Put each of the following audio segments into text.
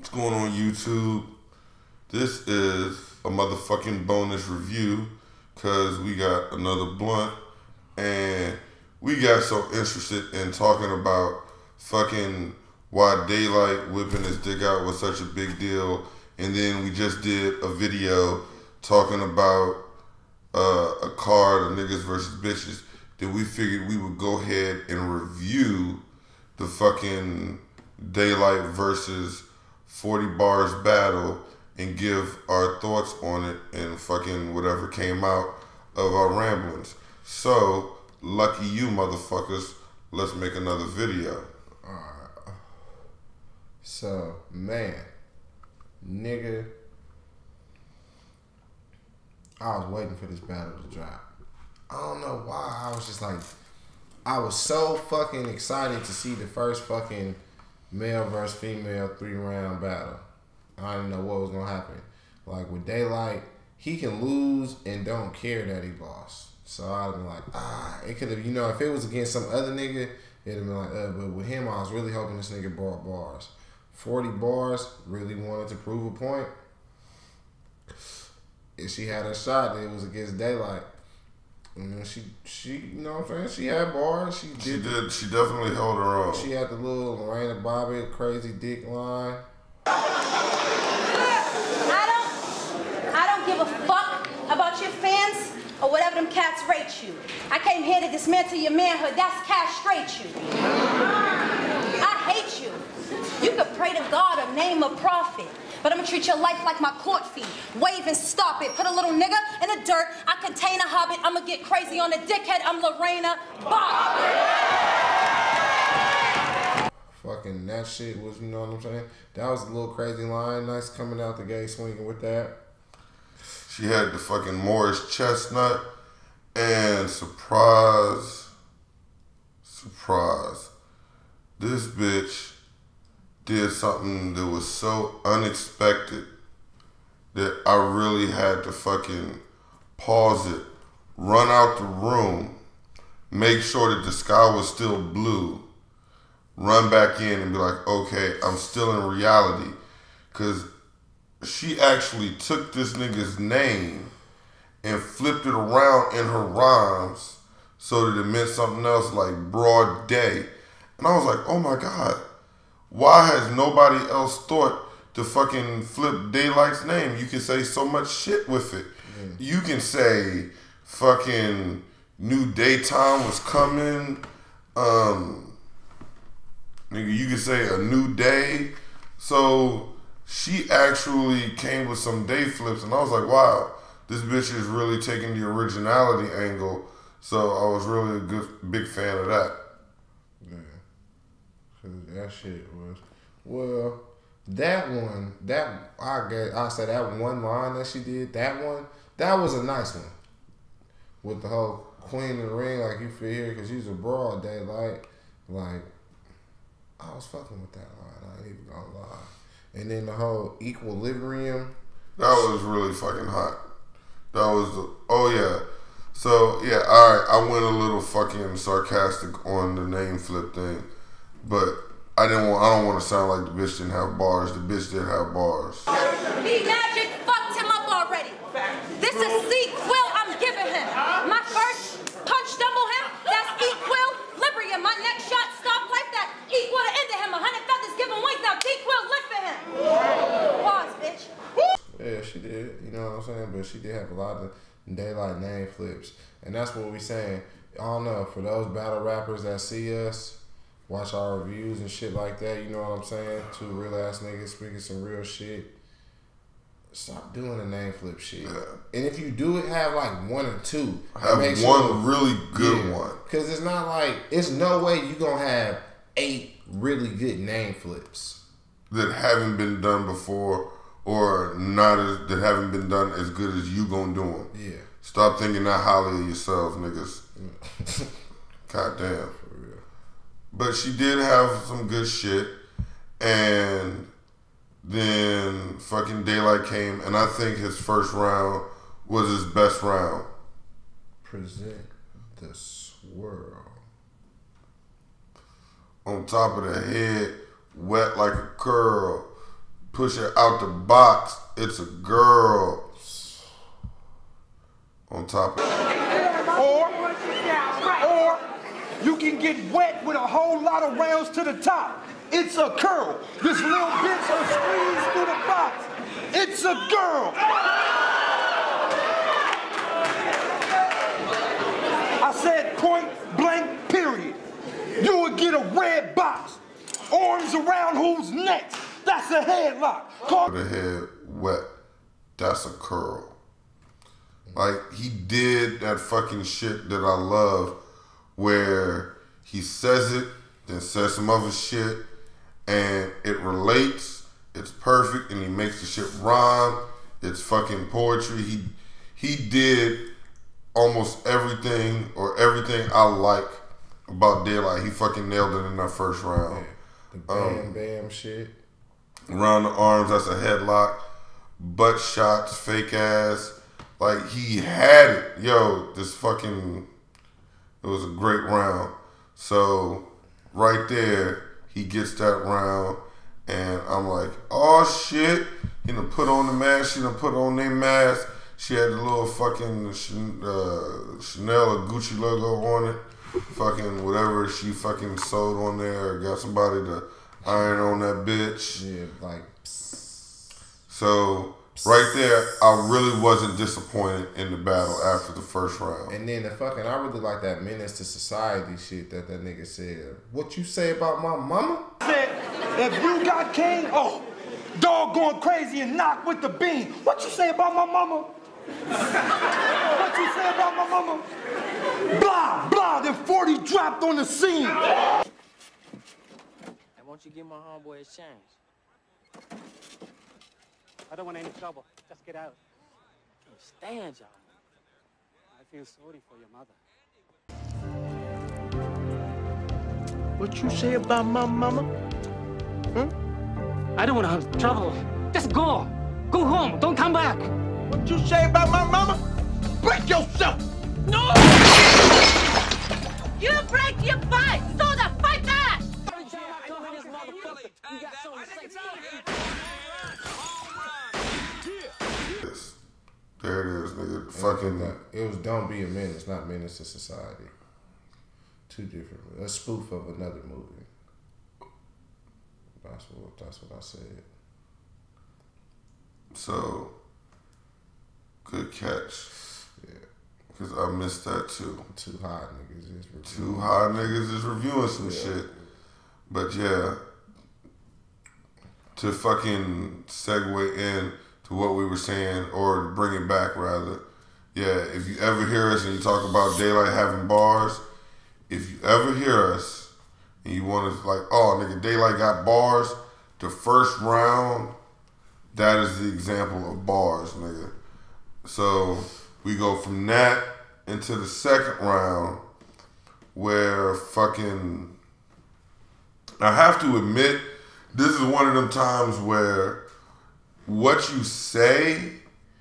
What's going on YouTube? This is a motherfucking bonus review because we got another blunt and we got so interested in talking about fucking why Daylyt whipping his dick out was such a big deal, and then we just did a video talking about a card of niggas versus bitches, that we figured we would go ahead and review the fucking Daylyt versus 40 Bars battle and give our thoughts on it and fucking whatever came out of our ramblings. So, lucky you motherfuckers, let's make another video. Alright. So, man, nigga, I was waiting for this battle to drop. I don't know why. I was just like, I was so fucking excited to see the first fucking male versus female 3-round battle. I didn't know what was gonna happen. Like with Daylyt, he can lose and don't care that he lost. So I'd have been like, it could have, if it was against some other nigga, it'd have been like, but with him, I was really hoping this nigga brought bars. 40 Bars really wanted to prove a point. If she had a shot, it was against Daylyt. She, you know what I'm saying? She had bars. She did. She definitely held her own. She had the little Lorena Bobbitt crazy dick line. I don't give a fuck about your fans or whatever them cats rate you. I came here to dismantle your manhood. That's castrate you. I hate you. You could pray to God or name a prophet, but I'm gonna treat your life like my court fee. Wave and stop it. Put a little nigga in the dirt. I contain a hobbit. I'm gonna get crazy on a dickhead. I'm Lorena Bobbitt. Fucking that shit was, you know what I'm saying? That was a little crazy line. Nice coming out the gate swinging with that. She had the fucking Morris chestnut, and surprise, this bitch did something that was so unexpected that I really had to fucking pause it, run out the room, make sure that the sky was still blue, run back in and be like, okay, I'm still in reality. Because she actually took this nigga's name and flipped it around in her rhymes so that it meant something else, like broad day. And I was like, oh my God, why has nobody else thought to fucking flip Daylyt's name? You can say so much shit with it. You can say fucking new daytime was coming. Nigga, you can say a new day. So she actually came with some day flips, and I was like, wow, this bitch is really taking the originality angle. So I was really a big fan of that. Yeah. That shit was, well, that one, I said that one line that she did, that was a nice one. With the whole Queen of the Ring, like you feel here, because she's a broad Daylyt. Like, I was fucking with that line, I ain't even gonna lie. And then the whole equilibrium. That was really fucking hot. That was oh yeah. So yeah, alright, I went a little fucking sarcastic on the name flip thing. But I don't want to sound like the bitch didn't have bars. The bitch did have bars. B-Magic fucked him up already. This is sequel I'm giving him. My first punch stumble him, that's equilibrium. My next shot stopped like that. Equal to end him. 100 feathers giving wings. Now equil lift for him. Pause, bitch. Yeah, she did. You know what I'm saying? But she did have a lot of Daylyt name flips. And that's what we saying. I don't know. For those battle rappers that see us, watch our reviews and shit like that, you know what I'm saying? Two real ass niggas speaking some real shit. Stop doing the name flip shit. Yeah. And if you do it, have like one or two. Have one really good one. Because it's not like, it's no way you gonna have 8 really good name flips that haven't been done before, or that haven't been done as good as you gonna do them. Yeah. Stop thinking that highly of yourselves, niggas. God damn. For real. But she did have some good shit, and then fucking Daylyt came, and I think his first round was his best round. Present the swirl. On top of the head, wet like a curl. push her out the box. It's a girl on top of it. Or you can get wet with a whole lot of rounds to the top. It's a curl. This little bitch will squeeze through the box. It's a girl. I said point blank period. You would get a red box. Arms around whose neck? That's a headlock. The head wet. That's a curl. Like, he did that fucking shit that I love where he says it, then says some other shit, and it relates, it's perfect, and he makes the shit rhyme. It's fucking poetry. He did almost everything, or everything I like about Daylyt. He fucking nailed it in that first round. The bam bam shit. Around the arms, that's a headlock. Butt shots, fake ass. Like, he had it. Yo, this fucking, it was a great round. So, right there, he gets that round, and I'm like, oh shit. He done put on the mask, she done put on their mask. She had the little fucking Chanel or Gucci logo on it. Fucking whatever she fucking sewed on there, or got somebody to iron on that bitch. Yeah, like. So, right there, I really wasn't disappointed in the battle after the first round. And then I really like that menace to society shit that nigga said. What you say about my mama? Said, if you got king, dog going crazy and knock with the bean. What you say about my mama? What you say about my mama? Blah, blah, then 40 dropped on the scene. Hey, won't you give my homeboy his change? I don't want any trouble. Just get out. I can't stand y'all. I feel sorry for your mother. What you say about my mama? I don't want to have trouble. Just go. Go home. Don't come back. What you say about my mama? Break yourself! No! You break your fight! So the fight back! There it is, nigga. Fucking. It was Don't Be a Menace, not Menace to Society. Two different. A spoof of another movie. That's what I said. So, good catch. Yeah. Because I missed that too. Two hot niggas is reviewing. Two hot niggas is reviewing some shit. But yeah, to fucking segue in to what we were saying, or to bring it back rather. Yeah, if you ever hear us and you talk about Daylyt having bars, if you ever hear us and you want to like, oh nigga, Daylyt got bars, the first round, that is the example of bars, nigga. So we go from that into the second round where fucking, I have to admit, this is one of them times where what you say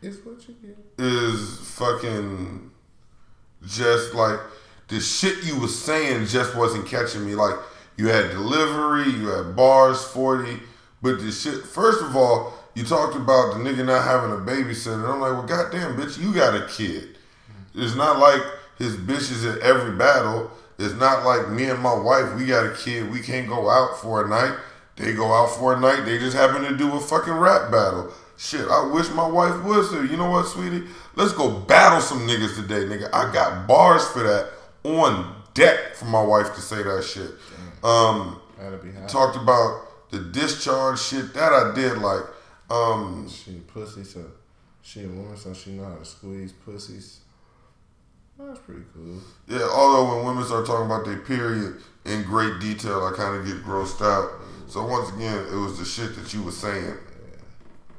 is what you get. Is fucking just like the shit you was saying just wasn't catching me. Like, you had delivery, you had bars, 40, but the shit, first of all, you talked about the nigga not having a babysitter. And I'm like, well, goddamn, bitch, you got a kid. It's not like his bitch is at every battle. It's not like me and my wife, we got a kid, we can't go out for a night. They go out for a night, they just happen to do a fucking rap battle. Shit, I wish my wife was there. You know what, sweetie? Let's go battle some niggas today, nigga. I got bars for that on deck for my wife to say that shit. That'd be hot. Talked about the discharge shit, that I did like. She pussy, so she a woman, so she know how to squeeze pussies. That's pretty cool. Yeah, although when women start talking about their period in great detail, I kind of get grossed out. So once again, it was the shit that you were saying.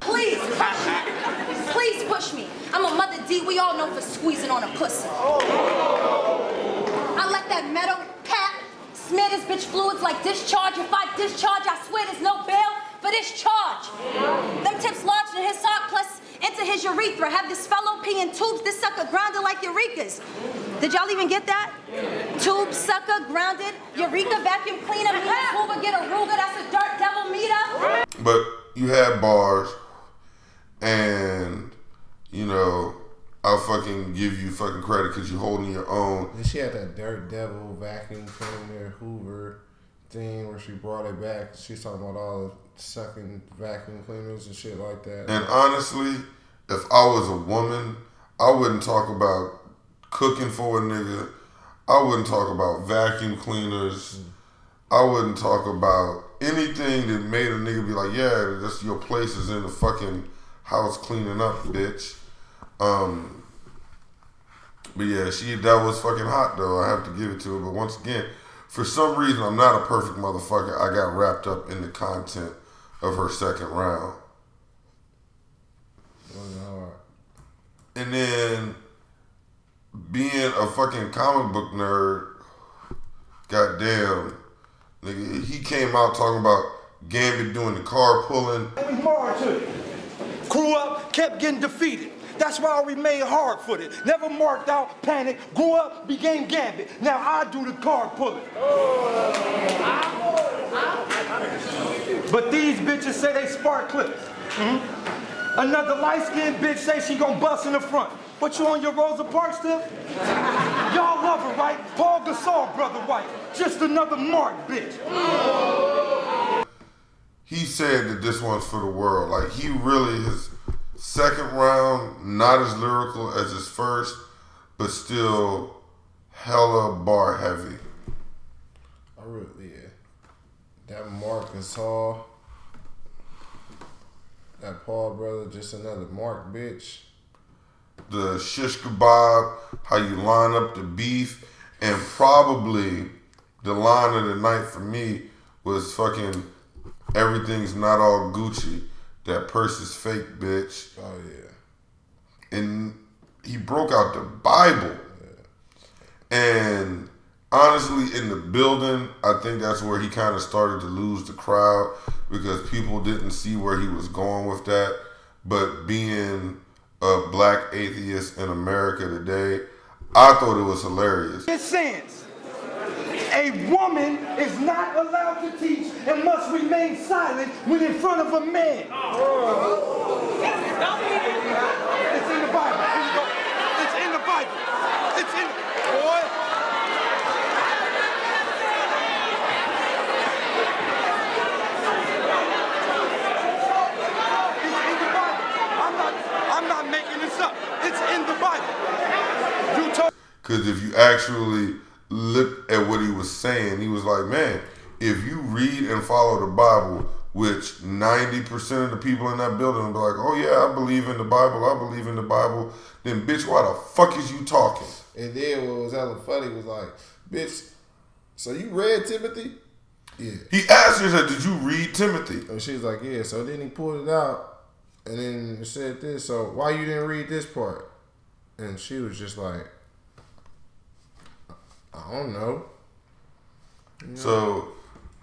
Please push me. Please push me. I'm a Mother D. We all know for squeezing on a pussy. I let that metal cap smear this bitch fluids like discharge. If I discharge, I swear there's no bail for this charge. Them tips lodged in his sock plus into his urethra. Have this fellow peeing tubes, this sucker grounded like Eureka's. Did y'all even get that? Tube, sucker, grounded, Eureka, vacuum cleaner, meter, Hoover, get a Ruger, that's a dirt devil meter. But, you had bars, and you know, I'll fucking give you fucking credit because you're holding your own. And she had that Dirt Devil vacuum cleaner Hoover thing where she brought it back. She's talking about all the sucking vacuum cleaners and shit like that. And honestly, if I was a woman, I wouldn't talk about cooking for a nigga. I wouldn't talk about vacuum cleaners. I wouldn't talk about anything that made a nigga be like, yeah, just your place is in the fucking house cleaning up, bitch. But yeah, that was fucking hot though. I have to give it to her. But once again, for some reason, I'm not a perfect motherfucker. I got wrapped up in the content of her second round. And then being a fucking comic book nerd, goddamn, nigga, he came out talking about Gambit doing the car pulling. We marched to it. Grew up, kept getting defeated. That's why I remained hard-footed. Never marked out, panicked, grew up, became Gambit. Now I do the card pulling. But these bitches say they spark clips. Another light-skinned bitch say she gonna bust in the front. What, you on your Rosa Parks still? Y'all love her, right? Paul Gasol, brother White. Just another mark, bitch. He said that this one's for the world. Like, he really, his second round, not as lyrical as his first, but still hella bar heavy. I really, yeah. That Mark Gasol, that Paul brother, just another Mark, bitch. The shish kebab, how you line up the beef, and probably the line of the night for me was fucking everything's not all Gucci. That purse is fake, bitch. Oh yeah. And he broke out the Bible. Yeah. And honestly, in the building, I think that's where he kind of started to lose the crowd because people didn't see where he was going with that. But being a black atheist in America today, I thought it was hilarious. It says, a woman is not allowed to teach and must remain silent when in front of a man. It's in the Bible. Here you go. It's in the Bible. It's in, boy. I'm not making this up. It's in the Bible. Because if you actually look at what he was saying, he was like, man, if you read and follow the Bible, which 90% of the people in that building will be like, oh yeah, I believe in the Bible, then bitch, why the fuck is you talking? And then what was hella funny was like, bitch, so you read Timothy? Yeah. He asked her, did you read Timothy? And she was like, yeah. So then he pulled it out and then said this, so why you didn't read this part? And she was just like, I don't know. You know? So,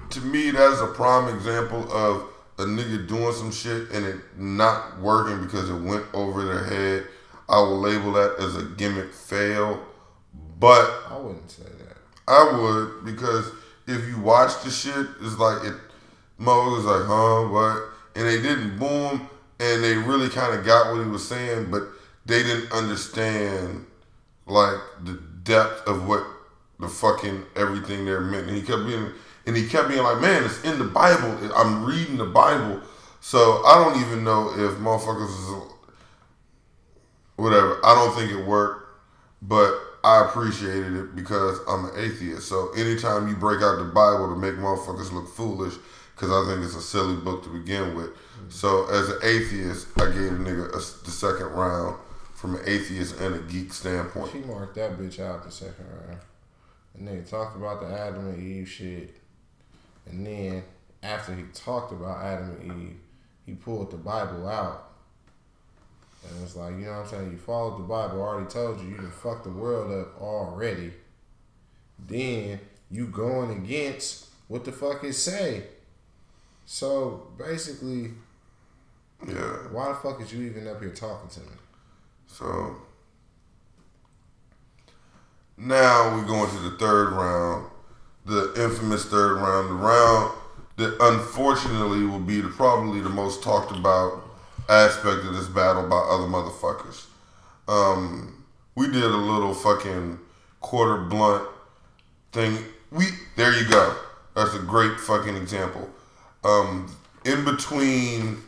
to me, that's a prime example of a nigga doing some shit and it not working because it went over their head. I will label that as a gimmick fail. But I wouldn't say that. I would, because if you watch the shit, it's like motherfuckers like, huh, what? And they didn't boom, and they really kind of got what he was saying, but they didn't understand like the depth of what the fucking everything there meant. And he kept being like, man, it's in the Bible. I'm reading the Bible. So I don't even know if motherfuckers is whatever. I don't think it worked, but I appreciated it because I'm an atheist. So anytime you break out the Bible to make motherfuckers look foolish, because I think it's a silly book to begin with. So as an atheist, I gave a nigga the second round from an atheist and a geek standpoint. She marked that bitch out the second round. And then he talked about the Adam and Eve shit. And then after he talked about Adam and Eve, he pulled the Bible out. And it's like, you know what I'm saying? You followed the Bible. I already told you done fucked the world up already. Then you going against what the fuck it say. So basically, yeah. Why the fuck is you even up here talking to me? So now we go into the third round, the infamous third round, the round that unfortunately will be probably the most talked about aspect of this battle by other motherfuckers. We did a little fucking quarter blunt thing. There you go. That's a great fucking example. In between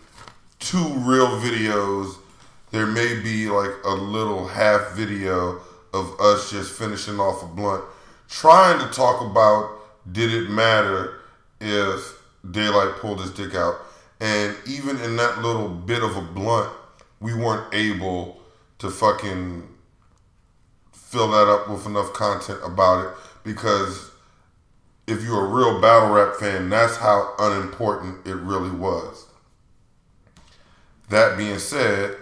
two real videos, there may be like a little half video of us just finishing off a blunt, trying to talk about did it matter if Daylyt pulled his dick out. And even in that little bit of a blunt, we weren't able to fucking fill that up with enough content about it, because if you're a real battle rap fan, that's how unimportant it really was. That being said,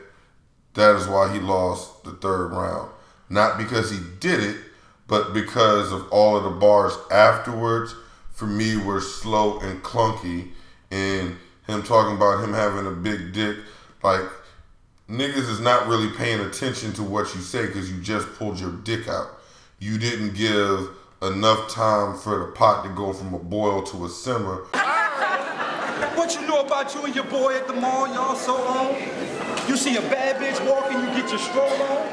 that is why he lost the third round. Not because he did it, but because of all of the bars afterwards, for me, were slow and clunky. And him talking about him having a big dick, like, niggas is not really paying attention to what you say because you just pulled your dick out. You didn't give enough time for the pot to go from a boil to a simmer. What you know about you and your boy at the mall, y'all so on? You see a bad bitch walking, you get your stroll on,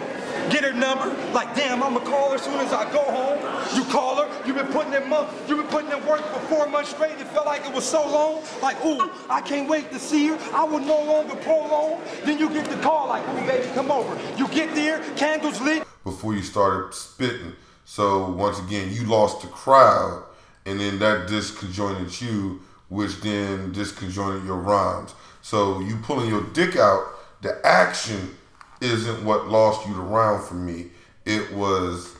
get her number, like damn, I'ma call her as soon as I go home. You call her, you've been putting in work for 4 months straight, it felt like it was so long. Like, ooh, I can't wait to see her, I will no longer prolong. Then you get the call like, ooh baby, come over. You get there, candles lit. Before you started spitting. So once again, you lost the crowd, and then that disconjointed you, which then disconjointed your rhymes. So you pulling your dick out, the action isn't what lost you the round for me. It was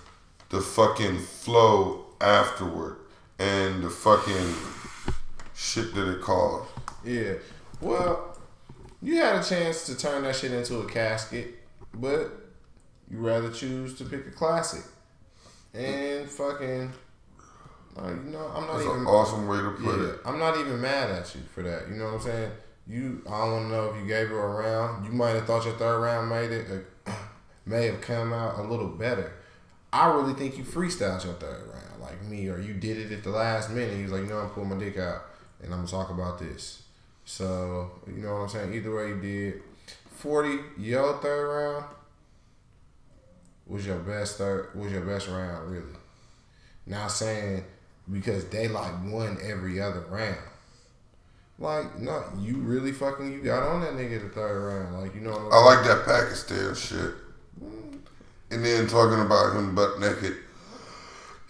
the fucking flow afterward and the fucking shit that it caused. Yeah. Well, you had a chance to turn that shit into a casket, but you rather choose to pick a classic. And fucking, like, you know, I'm not That's even. an awesome way to put it. I'm not even mad at you for that. You know what I'm saying? I don't want to know if you gave her a round. You might have thought your third round may have come out a little better. I really think you freestyled your third round, like me, or you did it at the last minute. He was like, you know, I'm pulling my dick out, and I'm gonna talk about this. So, you know what I'm saying? Either way, you did. 40, your third round was your best round, really. Not saying because Daylyt won every other round. Like, no, you really fucking, you got on that nigga the third round. Like, you know what I'm saying? I like that Pakistan shit. And then talking about him butt naked.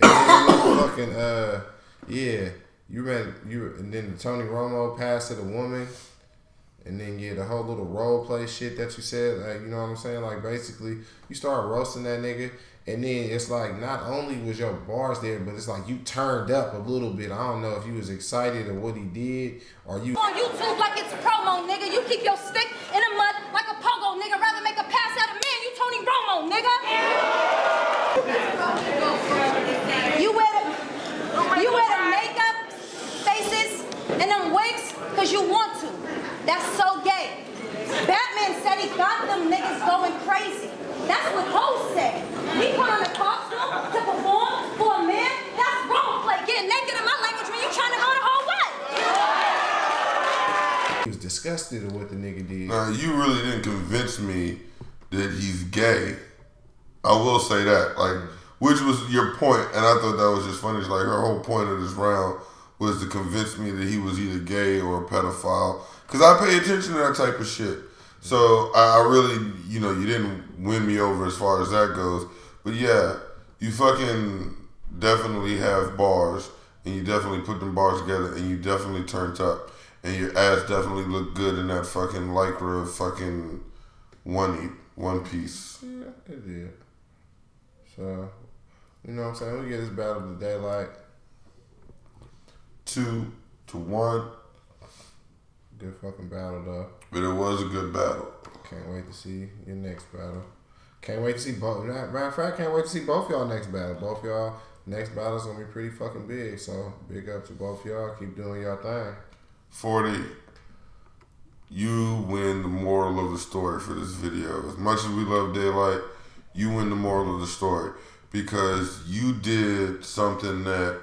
And then fucking, yeah, and then Tony Romo passed to the woman. And then, yeah, the whole little role play shit that you said, like, you know what I'm saying? Like, basically, you start roasting that nigga, and then it's like, not only was your bars there, but it's like you turned up a little bit. I don't know if you was excited or what he did, or you... On YouTube like it's promo, nigga. You keep your stick in the mud like a pogo, nigga. Rather make a pass at a man, you Tony Romo, nigga. You wear the makeup, faces, and them wigs, because you want to. That's so gay. Batman said he got them niggas going crazy. That's what hoes say. We put on a costume to perform for a man. That's role play. Getting naked in my language when you trying to go the whole way. He was disgusted at what the nigga did. Now, you really didn't convince me that he's gay. I will say that. Like, which was your point, and I thought that was just funny. It's like her whole point of this round was to convince me that he was either gay or a pedophile. Because I pay attention to that type of shit. So I really, you know, you didn't win me over as far as that goes. But yeah, you fucking definitely have bars. And you definitely put them bars together. And you definitely turned up. And your ass definitely looked good in that fucking lycra fucking one piece. Yeah, it did. So, you know what I'm saying? We get this battle to Daylyt. 2-1. Good fucking battle, though. But it was a good battle. Can't wait to see your next battle. Can't wait to see both. Matter of fact, can't wait to see both y'all next battle. Both y'all next battle's gonna be pretty fucking big. So big up to both y'all. Keep doing y'all thing. 40. You win the moral of the story for this video. As much as we love Daylyt, you win the moral of the story because you did something that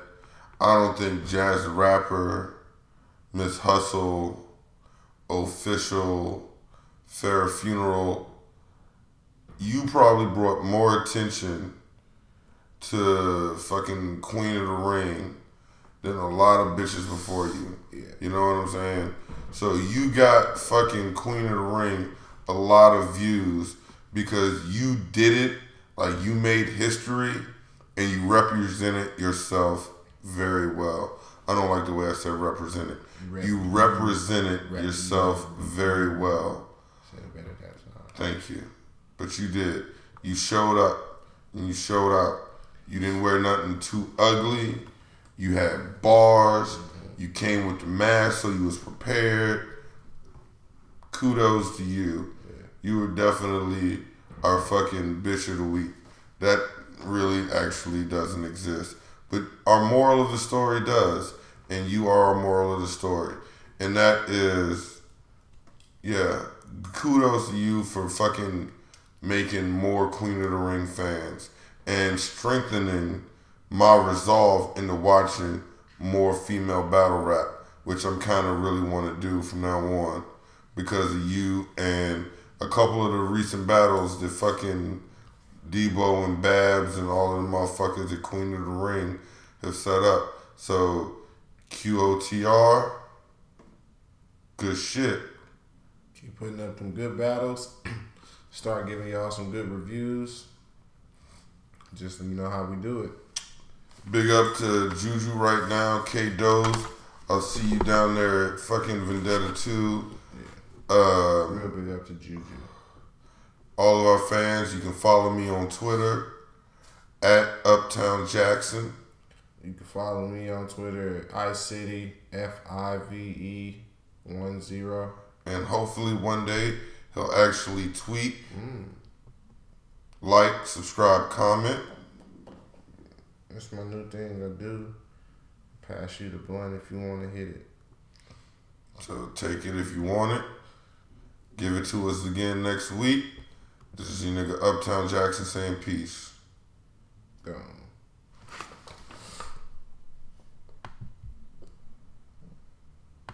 I don't think Jazz the Rapper Miss Hustle, Official, Fair Funeral, you probably brought more attention to fucking Queen of the Ring than a lot of bitches before you. Yeah. You know what I'm saying? So you got fucking Queen of the Ring a lot of views because you did it, like you made history and you represented yourself very well. I don't like the way I said represented. You represented yourself very well. Thank you. But you did. You showed up and you showed out. You didn't wear nothing too ugly. You had bars. You came with the mask, so you was prepared. Kudos to you. You were definitely our fucking bitch of the week. That really actually doesn't exist. But our moral of the story does. And you are our moral of the story. And that is, yeah, kudos to you for fucking making more Queen of the Ring fans and strengthening my resolve into watching more female battle rap, which I'm kind of really want to do from now on because of you and a couple of the recent battles that fucking Debo and Babs and all of the motherfuckers at Queen of the Ring have set up. So QOTR, good shit. Keep putting up them good battles. Start giving y'all some good reviews. Just so you know how we do it. Big up to Juju right now, K-Doze. I'll see you down there at fucking Vendetta 2. Real big up to Juju. All of our fans, you can follow me on Twitter at Uptown Jackson. You can follow me on Twitter at iCity, FIVE10. And hopefully one day he'll actually tweet, like, subscribe, comment. That's my new thing I do. Pass you the blunt if you want to hit it. So take it if you want it. Give it to us again next week. This is your nigga Uptown Jackson saying peace. Gone.